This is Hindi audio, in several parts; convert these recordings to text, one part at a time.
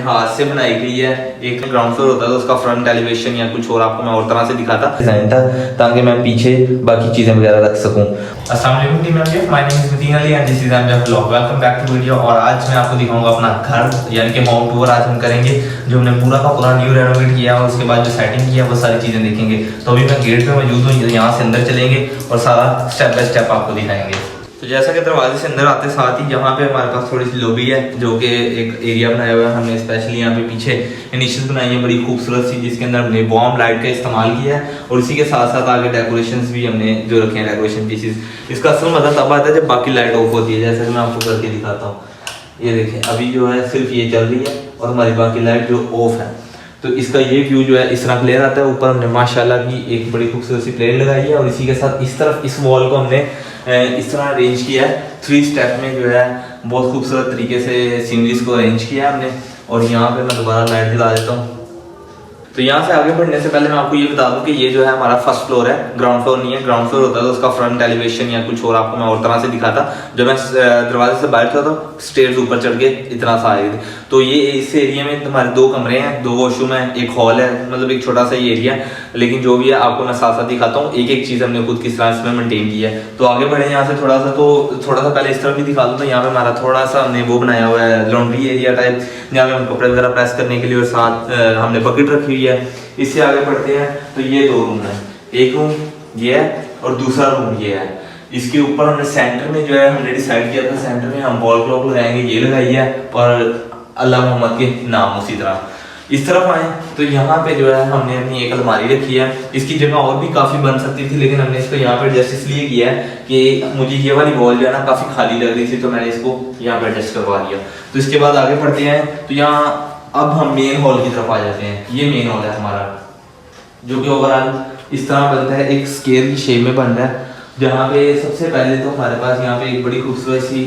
हाथ से बनाई गई है। एक ग्राउंड फ्लोर होता है तो उसका फ्रंट एलिवेशन या कुछ और आपको मैं और तरह से दिखाता डिजाइन था ताकि मैं पीछे बाकी चीजें वगैरह रख सकूं। अस्सलाम वालेकुम team members, my name is Matin Ali and this is MJ vlog. Welcome back to video. और आज मैं आपको दिखाऊंगा अपना घर यानी कि होम टूर आज हम करेंगे, जो हमने पूरा का पूरा न्यू रेनोवेट किया और उसके बाद जो सेटिंग किया वो सारी चीजें देखेंगे। तो अभी मैं गेट पे मौजूद हूँ, यहाँ से अंदर चलेंगे और सारा स्टेप बाय स्टेप आपको दिखाएंगे। तो जैसा कि दरवाजे से अंदर आते साथ ही यहाँ पे हमारे पास थोड़ी सी लॉबी है, जो कि एक एरिया बनाया हुआ है हमने स्पेशली यहाँ पे पीछे इनिशियल बनाई है बड़ी खूबसूरत सी, जिसके अंदर हमने वार्म लाइट का इस्तेमाल किया है और इसी के साथ साथ आगे डेकोरेशंस भी हमने जो रखे हैं डेकोरेशन पीसेस। इसका असल मजा तब आता है जब बाकी लाइट ऑफ होती है, जैसा कि मैं आपको करके दिखाता हूँ। ये देखें अभी जो है सिर्फ ये चल रही है और हमारी बाकी लाइट जो ऑफ है। तो इसका ये व्यू जो है इस तरह क्लियर आता है। ऊपर हमने माशाल्लाह की एक बड़ी खूबसूरत सी प्लेट लगाई है और इसी के साथ इस तरफ इस वॉल को हमने इस तरह अरेंज किया है। 3 स्टेप में जो है बहुत खूबसूरत तरीके से सीनरीज को अरेंज किया है हमने। और यहाँ पे मैं दोबारा लाइट जला देता हूँ। तो यहाँ से आगे बढ़ने से पहले मैं आपको ये बता दूं कि ये जो है हमारा फर्स्ट फ्लोर है, ग्राउंड फ्लोर नहीं है। ग्राउंड फ्लोर होता है तो उसका फ्रंट एलिवेशन या कुछ और आपको मैं और तरह से दिखाता। जब मैं दरवाजे से बाहर था तो स्टेयर्स ऊपर चढ़ के इतना सा आए थे। तो ये इस एरिया में हमारे 2 कमरे हैं, 2 वॉशरूम है, एक हॉल है, मतलब एक छोटा सा ये एरिया है। लेकिन जो भी है आपको मैं साथ साथ दिखाता हूँ, एक एक चीज़ हमने खुद किस तरह इसमें मेंटेन की है। तो आगे बढ़े यहाँ से थोड़ा सा पहले इस तरफ भी दिखा दूँ। तो यहाँ पे हमारा थोड़ा सा हमने वो बनाया हुआ है लॉन्ड्री एरिया टाइप, जहाँ पे हम कपड़े वगैरह प्रेस करने के लिए, और साथ हमने बकेट रखी हुई है। इससे आगे बढ़ते हैं तो ये 2 रूम है, एक रूम ये है और दूसरा रूम ये है। इसके ऊपर हमने सेंटर में जो है हमने डिसाइड किया था सेंटर में हम वॉल क्लॉक लगाएंगे, ये लगाई है, और अल्लाह मोहम्मद के नाम उसी तरह। इस तरफ आए तो यहाँ पे जो है हमने अपनी एक अलमारी रखी है। इसकी जगह और भी काफ़ी बन सकती थी, लेकिन हमने इसको यहाँ पे एडजस्ट इसलिए किया है कि मुझे ये वाली वॉल जो है ना काफ़ी खाली लग रही थी, तो मैंने इसको यहाँ पे एडजस्ट करवा दिया। तो इसके बाद आगे बढ़ते हैं तो यहाँ अब हम मेन हॉल की तरफ आ जाते हैं। ये मेन हॉल है हमारा, जो कि ओवरऑल इस तरह बनता है, एक स्क्वायर की शेप में बन रहा है। जहाँ पे सबसे पहले तो हमारे पास यहाँ पे एक बड़ी खूबसूरत सी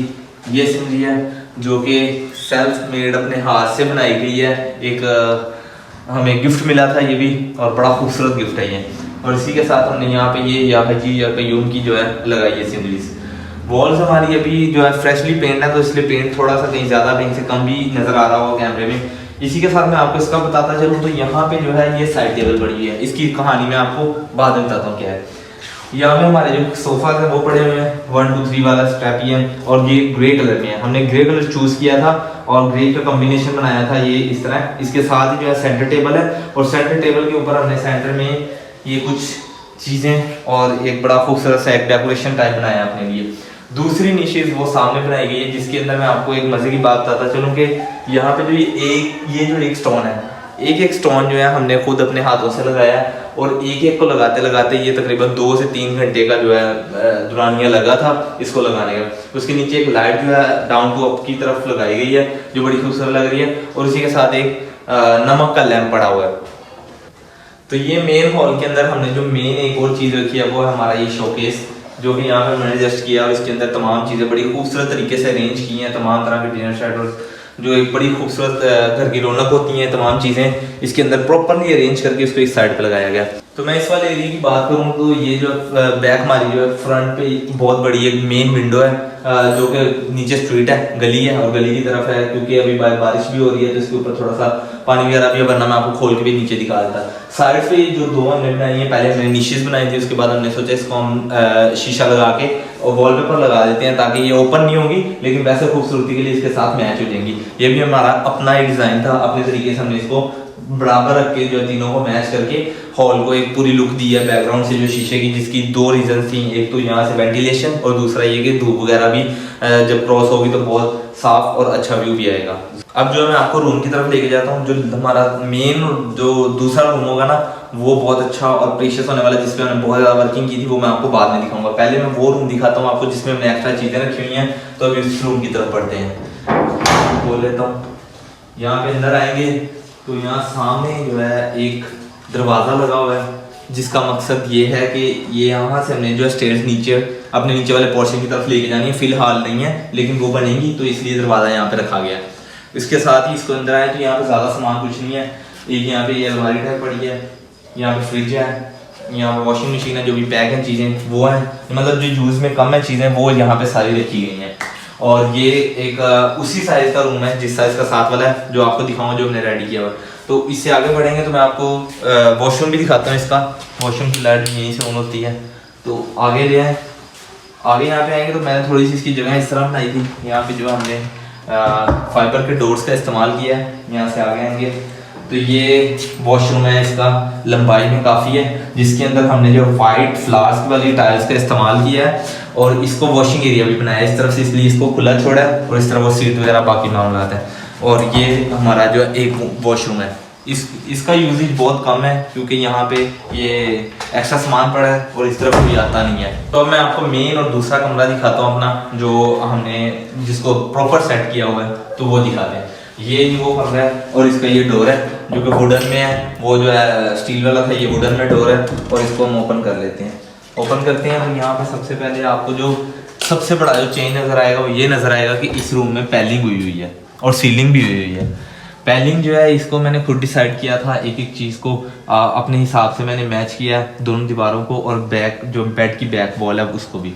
ये सीनरी है, जो कि सेल्फ मेड अपने हाथ से बनाई गई है। एक हमें गिफ्ट मिला था ये भी, और बड़ा खूबसूरत गिफ्ट है ये। और इसी के साथ हमने यहाँ पे ये या हजी या कयूम की जो है लगाई है सीनरीज। वॉल्स हमारी अभी जो है फ्रेशली पेंट है, तो इसलिए पेंट थोड़ा सा कहीं ज़्यादा कहीं से कम भी नज़र आ रहा होगा कैमरे में। इसी के साथ मैं आपको इसका बताता चलूँ तो यहाँ पे जो है ये साइड टेबल पड़ी हुई है। इसकी कहानी मैं आपको बाद में बताता हूँ क्या है। यहाँ पे हमारे जो सोफा थे वो पड़े हुए हैं, 1 2 3 वाला स्ट्रैपी है, और ये ग्रे कलर में है। हमने ग्रे कलर चूज किया था और ग्रे का कॉम्बिनेशन बनाया था ये इस तरह। इसके साथ ही जो है सेंटर टेबल है, और सेंटर टेबल के ऊपर हमने सेंटर में ये कुछ चीजें और एक बड़ा खूबसूरत सा एक डेकोरेशन टाइप बनाया अपने लिए। दूसरी निशेज वो सामने बनाई गई है, जिसके अंदर मैं आपको एक मजे की बात बताता चलूँ कि यहाँ पे जो ये जो एक स्टोन है, एक स्टोन जो है हमने खुद अपने हाथों से लगाया है। और एक को लगाते लगाते ये तकरीबन 2 से 3 घंटे का जो है दुरानिया लगा था इसको लगाने का। उसके नीचे एक लाइट जो है डाउन टू अप की तरफ लगाई गई है, जो बड़ी खूबसूरत लग रही है, और इसी के साथ एक नमक का लैंप पड़ा हुआ है। तो ये मेन हॉल के अंदर हमने जो मेन एक और चीज़ रखी है वो है हमारा ये शोकेस, जो कि यहाँ पे मैंने एडजस्ट किया, और इसके अंदर तमाम चीज़ें बड़ी खूबसूरत तरीके से अरेंज की हैं। तमाम तरह के डिनर सेट और जो एक बड़ी खूबसूरत घर की रौनक होती हैं, तमाम चीज़ें इसके अंदर प्रॉपरली अरेंज करके उसको इस साइड पे लगाया गया। तो मैं इस वाले एरिया की बात करूँ तो ये जो बैक हमारी जो है फ्रंट पे बहुत बड़ी एक मेन विंडो है, जो कि नीचे स्ट्रीट है, गली है, और गली की तरफ है। क्योंकि अभी बारिश भी हो रही है तो इसके ऊपर थोड़ा सा पानी वगैरह भी है, वरना मैं आपको खोल के भी नीचे दिखा देता। साइड पे जो 2 हमने बनाई है, पहले हमने निशेज बनाई थी, उसके बाद हमने सोचा इसको हम शीशा लगा के और वॉलपेपर लगा देते हैं, ताकि ये ओपन नहीं होगी लेकिन वैसे खूबसूरती के लिए इसके साथ मैच हो जाएंगी। ये भी हमारा अपना एक डिज़ाइन था, अपने तरीके से हमने इसको बराबर रख के जो तीनों को मैच करके हॉल को एक पूरी लुक दी है बैकग्राउंड से जो शीशे की, जिसकी 2 रीजन थी। एक तो यहाँ से वेंटिलेशन, और दूसरा ये कि धूप वगैरह भी जब क्रॉस होगी तो बहुत साफ और अच्छा व्यू भी आएगा। अब जो मैं आपको रूम की तरफ लेके जाता हूँ, जो हमारा मेन जो दूसरा रूम होगा ना, वो बहुत अच्छा और प्रीशियस होने वाला है, जिसपे हमने बहुत ज़्यादा वर्किंग की थी, वो मैं आपको बाद में दिखाऊंगा। पहले मैं वो रूम दिखाता हूँ आपको जिसमें हमने एक्स्ट्रा चीज़ें रखी हुई हैं। तो अभी इस रूम की तरफ बढ़ते हैं, बोल लेता हूँ। यहाँ पे अंदर आएंगे तो यहाँ सामने जो है एक दरवाज़ा लगा हुआ है, जिसका मकसद ये है कि ये यहाँ से हमने जो है स्टेयर्स नीचे अपने नीचे वाले पोर्शन की तरफ लेके जानी है। फिलहाल नहीं है लेकिन वो बनेगी, तो इसलिए दरवाज़ा यहाँ पे रखा गया है। इसके साथ ही इसको अंदर आए तो यहाँ पे ज़्यादा सामान कुछ नहीं है। एक यहाँ पे ये अलमारी टाइप पड़ी है, यहाँ पे फ्रिज है, यहाँ पे वॉशिंग मशीन है, जो भी पैक हैं चीज़ें वो हैं, मतलब जो यूज़ में कम है चीज़ें वो यहाँ पे सारी रखी गई हैं। और ये एक उसी साइज का रूम है जिस साइज का साथ वाला है जो आपको दिखाऊंगा, जो हमने रेडी किया हुआ। तो इससे आगे बढ़ेंगे तो मैं आपको वॉशरूम भी दिखाता हूँ। इसका वॉशरूम की लाइट यहीं से ऑन होती है। तो आगे जो है, आगे यहाँ पे आएंगे तो मैंने थोड़ी सी इसकी जगह इस तरह बनाई थी। यहाँ पे जो हमने फाइबर के डोर्स का इस्तेमाल किया है। यहाँ से आगे आएंगे तो ये वॉशरूम है, इसका लंबाई में काफ़ी है, जिसके अंदर हमने जो वाइट फ्लावर्स वाली टाइल्स का इस्तेमाल किया है और इसको वॉशिंग एरिया भी बनाया है इस तरफ से, इसलिए इसको खुला छोड़ा है और इस तरह वो सीट वगैरह बाकी मामला है। और ये हमारा जो एक वॉशरूम है, इसका यूजेज बहुत कम है क्योंकि यहाँ पे ये एक्स्ट्रा सामान पड़ा है और इस तरफ कोई आता नहीं है। तो अब मैं आपको मेन और दूसरा कमरा दिखाता हूँ अपना, जो हमने जिसको प्रॉपर सेट किया हुआ है, तो वो दिखाते हैं। ये वो कमरा है और इसका ये डोर है जो कि वुडन में है, वो जो है स्टील वाला था, ये वुडन में डोर है। और इसको हम ओपन कर लेते हैं। ओपन करते हैं और यहाँ पे सबसे पहले आपको जो सबसे बड़ा जो चेंज नज़र आएगा वो ये नज़र आएगा कि इस रूम में पैलिंग हुई हुई है और सीलिंग भी हुई हुई है। पैलिंग जो है इसको मैंने खुद डिसाइड किया था, एक एक चीज़ को अपने हिसाब से मैंने मैच किया दोनों दीवारों को, और बैक जो बेड की बैक वॉल है उसको भी।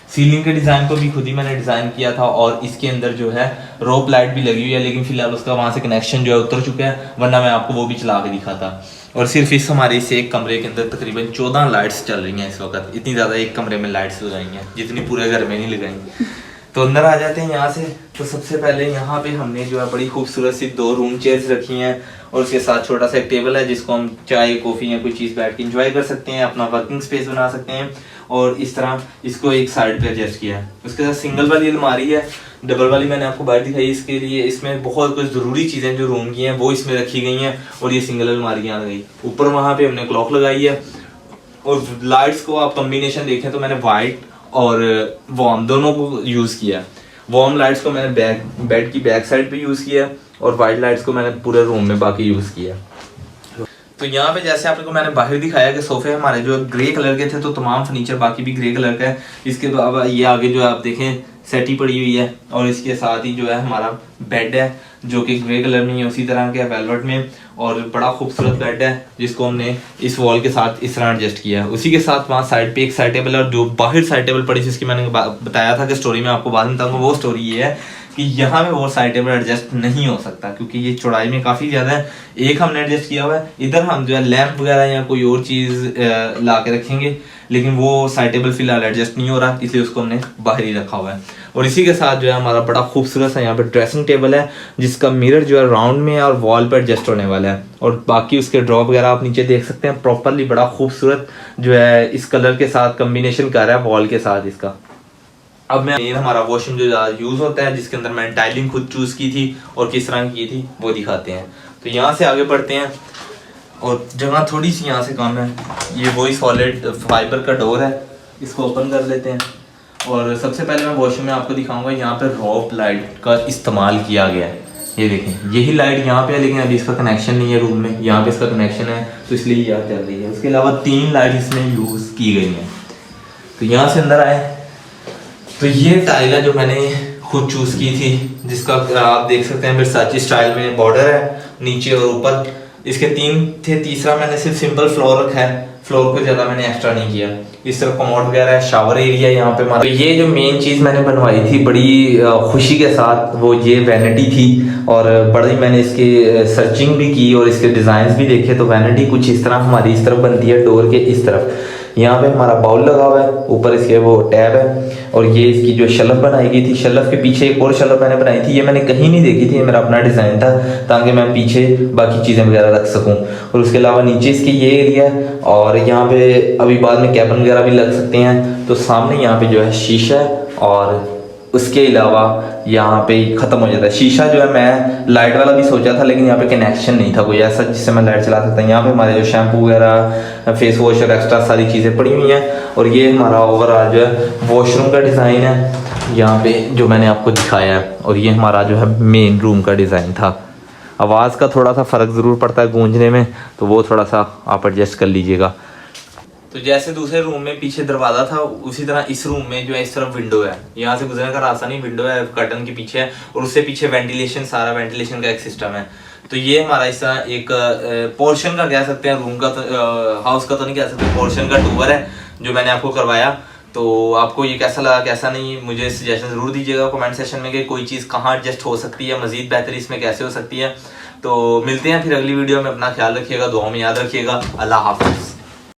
सीलिंग के डिज़ाइन को भी खुद ही मैंने डिज़ाइन किया था और इसके अंदर जो है रोप लाइट भी लगी हुई है, लेकिन फिलहाल उसका वहाँ से कनेक्शन जो है उतर चुका है, वरना मैं आपको वो भी चला के दिखाता। और सिर्फ इस हमारे इस एक कमरे के अंदर तकरीबन 14 लाइट्स चल रही हैं इस वक्त। इतनी ज़्यादा एक कमरे में लाइट्स लगाई हैं जितनी पूरे घर में नहीं लगाई। तो अंदर आ जाते हैं यहाँ से। तो सबसे पहले यहाँ पे हमने जो है बड़ी खूबसूरत सी 2 रूम चेयर्स रखी हैं और उसके साथ छोटा सा एक टेबल है जिसको हम चाय कॉफ़ी या कोई चीज़ बैठ के इंजॉय कर सकते हैं, अपना वर्किंग स्पेस बना सकते हैं। और इस तरह इसको एक साइड पे एडजस्ट किया है। उसके साथ सिंगल वाली अलमारी है, डबल वाली मैंने आपको बाहर दिखाई। इसके लिए इसमें बहुत कुछ ज़रूरी चीज़ें जो रूम की हैं वो इसमें रखी गई हैं और ये सिंगल अलमारी यहाँ गई। ऊपर वहाँ पे हमने क्लॉक लगाई है और लाइट्स को आप कॉम्बिनेशन देखें तो मैंने वाइट और वार्म दोनों को यूज़ किया। वार्म लाइट्स को मैंने बेड की बैक साइड पे यूज़ किया और वाइट लाइट्स को मैंने पूरे रूम में बाकी यूज़ किया। तो यहाँ पे जैसे आपको मैंने बाहर दिखाया कि सोफे हमारे जो ग्रे कलर के थे, तो तमाम फर्नीचर बाकी भी ग्रे कलर का है। इसके अलावा ये आगे जो आप देखें सेटी पड़ी हुई है और इसके साथ ही जो है हमारा बेड है जो कि ग्रे कलर में ही उसी तरह के वेलवेट में, और बड़ा खूबसूरत बेड है जिसको हमने इस वॉल के साथ इस तरह एडजस्ट किया है। उसी के साथ वहाँ साइड पे एक साइड टेबल है और जो बाहर साइड टेबल पड़ी जिसकी मैंने बताया था कि स्टोरी में आपको बाद में बताऊंगा, वो स्टोरी ये है कि यहाँ पे वो साइड टेबल एडजस्ट नहीं हो सकता क्योंकि ये चौड़ाई में काफ़ी ज़्यादा है। एक हमने एडजस्ट किया हुआ है, इधर हम जो है लैंप वगैरह या कोई और चीज़ ला के रखेंगे, लेकिन वो साइड टेबल फिलहाल एडजस्ट नहीं हो रहा, इसलिए उसको हमने बाहर ही रखा हुआ है। और इसी के साथ जो है हमारा बड़ा खूबसूरत सा यहाँ पे ड्रेसिंग टेबल है जिसका मिरर जो है राउंड में है और वॉल पर एडजस्ट होने वाला है। और बाकी उसके ड्रॉ वगैरह आप नीचे देख सकते हैं, प्रॉपरली बड़ा खूबसूरत जो है इस कलर के साथ कम्बिनेशन कर रहा है वॉल के साथ इसका। अब मैं हमारा वॉशरूम जो ज़्यादा यूज़ होता है जिसके अंदर मैंने टाइलिंग खुद चूज़ की थी और किस तरह की थी वो दिखाते हैं। तो यहाँ से आगे बढ़ते हैं और जगह थोड़ी सी यहाँ से कम है। ये वही सॉलिड फाइबर का डोर है, इसको ओपन कर लेते हैं। और सबसे पहले मैं वॉशरूम में आपको दिखाऊंगा यहाँ पे रोप लाइट का इस्तेमाल किया गया है। ये देखें, यही लाइट यहाँ पे है लेकिन अभी इसका कनेक्शन नहीं है रूम में, यहाँ पे इसका कनेक्शन है तो इसलिए यहाँ चल रही है। उसके अलावा 3 लाइट इसमें यूज़ की गई हैं। तो यहाँ से अंदर आए तो ये टाइल है जो मैंने खुद चूज़ की थी, जिसका आप देख सकते हैं वर्साचे स्टाइल में बॉर्डर है नीचे और ऊपर। इसके 3 थे, तीसरा मैंने सिर्फ सिंपल फ्लोर रखा है, फ्लोर को ज़्यादा मैंने एक्स्ट्रा नहीं किया। इस तरफ कमोड वगैरह है, शावर एरिया यहाँ पे हमारा। तो ये जो मेन चीज़ मैंने बनवाई थी बड़ी खुशी के साथ, वो ये वैनिटी थी और बड़ी मैंने इसकी सर्चिंग भी की और इसके डिज़ाइन भी देखे। तो वैनिटी कुछ इस तरह हमारी इस तरफ बनती है डोर के इस तरफ। यहाँ पे हमारा बाउल लगा हुआ है, ऊपर इसके वो टैब है और ये इसकी जो शेल्फ बनाई गई थी, शेल्फ के पीछे एक और शेल्फ मैंने बनाई थी, ये मैंने कहीं नहीं देखी थी, ये मेरा अपना डिज़ाइन था ताकि मैं पीछे बाकी चीज़ें वगैरह रख सकूं। और उसके अलावा नीचे इसके ये एरिया है और यहाँ पे अभी बाद में कैबिन वगैरह भी लग सकते हैं। तो सामने यहाँ पे जो है शीशा है और उसके अलावा यहाँ पे ख़त्म हो जाता है शीशा। जो है मैं लाइट वाला भी सोचा था लेकिन यहाँ पे कनेक्शन नहीं था कोई ऐसा जिससे मैं लाइट चला सकता। यहाँ पे हमारे जो शैम्पू वगैरह फेस वॉश और एक्स्ट्रा सारी चीज़ें पड़ी हुई हैं। और ये हमारा ओवरऑल जो है वॉशरूम का डिज़ाइन है यहाँ पे जो मैंने आपको दिखाया है। और ये हमारा जो है मेन रूम का डिज़ाइन था। आवाज़ का थोड़ा सा फ़र्क ज़रूर पड़ता है गूंजने में, तो वो थोड़ा सा आप एडजस्ट कर लीजिएगा। तो जैसे दूसरे रूम में पीछे दरवाज़ा था उसी तरह इस रूम में जो है इस तरफ विंडो है, यहाँ से गुजरने का रास्ता नहीं, विंडो है कर्टन के पीछे है और उससे पीछे वेंटिलेशन, सारा वेंटिलेशन का एक सिस्टम है। तो ये हमारा इस तरह एक पोर्शन का कह सकते हैं, रूम का तो हाउस का तो नहीं कह सकते, पोर्शन का टूर है जो मैंने आपको करवाया। तो आपको ये कैसा लगा कैसा नहीं, मुझे सजेशन ज़रूर दीजिएगा कमेंट सेशन में कि कोई चीज़ कहाँ एडजस्ट हो सकती है, मज़ीद बेहतरी इसमें कैसे हो सकती है। तो मिलते हैं फिर अगली वीडियो में, अपना ख्याल रखिएगा, दुआ में याद रखिएगा। अल्लाह हाफ़िज़।